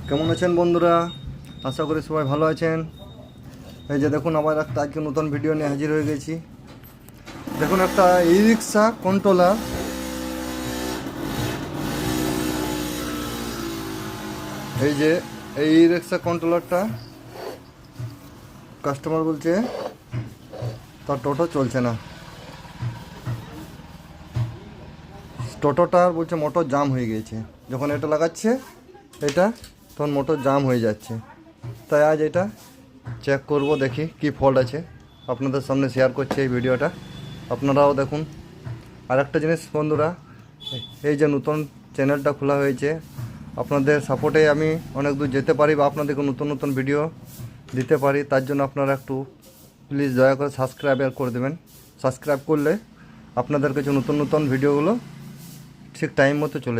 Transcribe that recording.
কেমন আছেন বন্ধুরা? আশা করি সবাই ভালো আছেন। এই যে দেখুন, আবার একটা আজকে নতুন ভিডিও নিয়ে হাজির হয়ে গেছি। দেখুন, একটা ই রিক্সা কন্ট্রোলার, এই যে এই রিক্সা কন্ট্রোলারটা কাস্টমার বলছে তার টোটো চলছে না। টোটোটার বলছে মোটর জাম হয়ে গিয়েছে। যখন এটা লাগাচ্ছে এটা, তখন মোটর জাম হয়ে যাচ্ছে। তাই আজ এটা চেক করব, দেখি কি ফল্ট আছে। আপনাদের সামনে শেয়ার করছি এই ভিডিওটা, আপনারাও দেখুন। আর একটা জিনিস বন্ধুরা, এই যে নতুন চ্যানেলটা খোলা হয়েছে, আপনাদের সাপোর্টে আমি অনেক দূর যেতে পারি বা আপনাদেরকে নতুন নতুন ভিডিও দিতে পারি। তার জন্য আপনারা একটু প্লিজ দয়া করে সাবস্ক্রাইব করে দেবেন। সাবস্ক্রাইব করলে আপনাদের কাছে নতুন নতুন ভিডিওগুলো ঠিক টাইম মতো চলে যাবে।